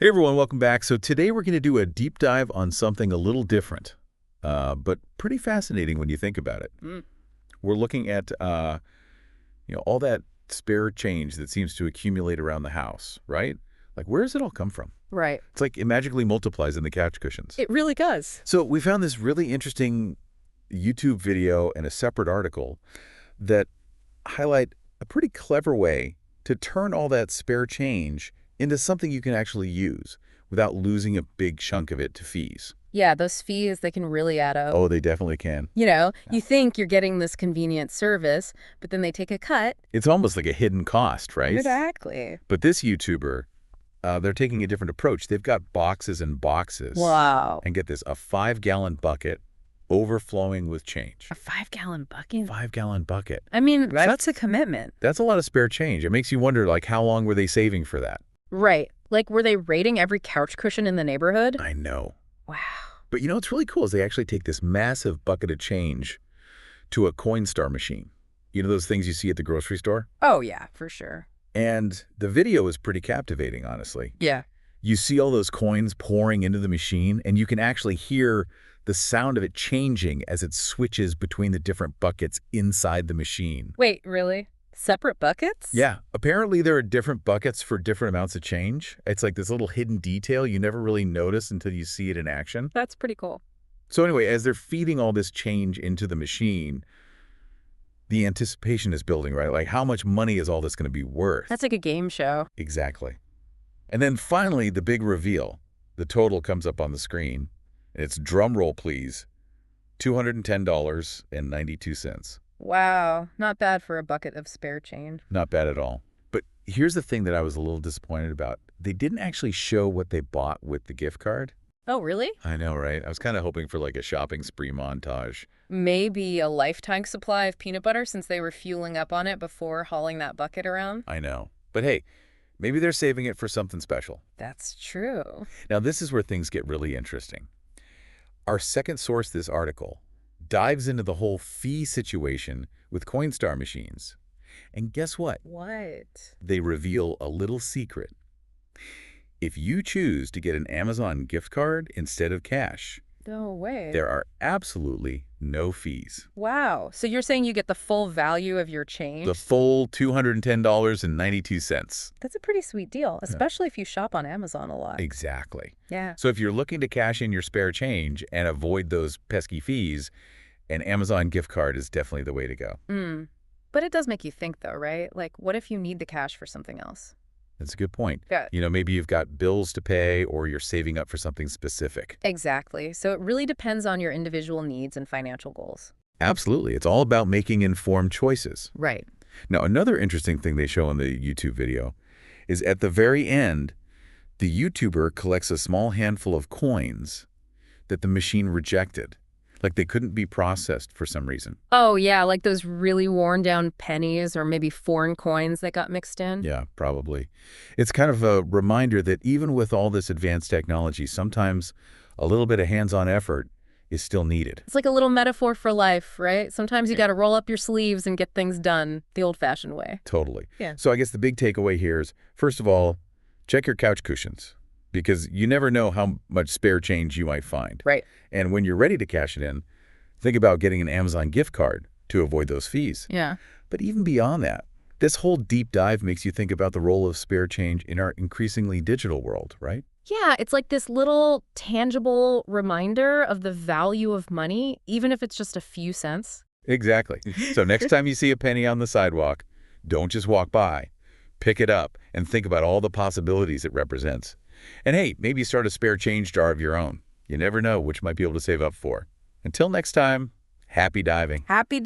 Hey everyone, welcome back. So today we're going to do a deep dive on something a little different, but pretty fascinating when you think about it. We're looking at, all that spare change that seems to accumulate around the house, right? Like, where does it all come from? Right. It's like it magically multiplies in the couch cushions. It really does. So we found this really interesting YouTube video and a separate article that highlight a pretty clever way to turn all that spare change into something you can actually use without losing a big chunk of it to fees. Yeah, those fees, they can really add up. Oh, they definitely can. You think you're getting this convenient service, but then they take a cut. It's almost like a hidden cost, right? Exactly. But this YouTuber, they're taking a different approach. They've got boxes and boxes. Wow. And get this, a 5-gallon bucket overflowing with change. A 5-gallon bucket? 5-gallon bucket. I mean, that's a commitment. That's a lot of spare change. It makes you wonder, like, how long were they saving for that? Right. Like, were they rating every couch cushion in the neighborhood? I know. Wow. But what's really cool is they actually take this massive bucket of change to a Coinstar machine. You know those things you see at the grocery store? Oh, yeah, for sure. And the video is pretty captivating, honestly. Yeah. You see all those coins pouring into the machine, and you can actually hear the sound of it changing as it switches between the different buckets inside the machine. Wait, really? Separate buckets? Yeah. Apparently there are different buckets for different amounts of change. It's like this little hidden detail you never really notice until you see it in action. That's pretty cool. So anyway, as they're feeding all this change into the machine, the anticipation is building, right? Like, how much money is all this going to be worth? That's like a game show. Exactly. And then finally, the big reveal. The total comes up on the screen. And it's, drum roll please, $210.92. Wow. Not bad for a bucket of spare change. Not bad at all. But here's the thing that I was a little disappointed about. They didn't actually show what they bought with the gift card. Oh, really? I know, right? I was kind of hoping for like a shopping spree montage. Maybe a lifetime supply of peanut butter since they were fueling up on it before hauling that bucket around? I know. But hey, maybe they're saving it for something special. That's true. Now, this is where things get really interesting. Our second source, this article, dives into the whole fee situation with Coinstar machines. And guess what? What? They reveal a little secret. If you choose to get an Amazon gift card instead of cash, No way. there are absolutely no fees. Wow. So you're saying you get the full value of your change? The full $210.92. That's a pretty sweet deal, especially if you shop on Amazon a lot. Exactly. Yeah. So if you're looking to cash in your spare change and avoid those pesky fees, an Amazon gift card is definitely the way to go. But it does make you think, though, right? Like, what if you need the cash for something else? That's a good point. Yeah. Maybe you've got bills to pay or you're saving up for something specific. Exactly. So it really depends on your individual needs and financial goals. Absolutely. It's all about making informed choices. Right. Now, another interesting thing they show in the YouTube video is at the very end, the YouTuber collects a small handful of coins that the machine rejected. Like they couldn't be processed for some reason. Oh, yeah, like those really worn down pennies or maybe foreign coins that got mixed in. Yeah, probably. It's kind of a reminder that even with all this advanced technology, sometimes a little bit of hands-on effort is still needed. It's like a little metaphor for life, right? Sometimes you got to roll up your sleeves and get things done the old-fashioned way. Totally. Yeah. So I guess the big takeaway here is, first of all, check your couch cushions, because you never know how much spare change you might find. Right. And when you're ready to cash it in, think about getting an Amazon gift card to avoid those fees. Yeah. But even beyond that, this whole deep dive makes you think about the role of spare change in our increasingly digital world, right? Yeah, it's like this little tangible reminder of the value of money, even if it's just a few cents. Exactly. So next time you see a penny on the sidewalk, don't just walk by. Pick it up and think about all the possibilities it represents. And hey, maybe start a spare change jar of your own. You never know which might be able to save up for. Until next time, happy diving. Happy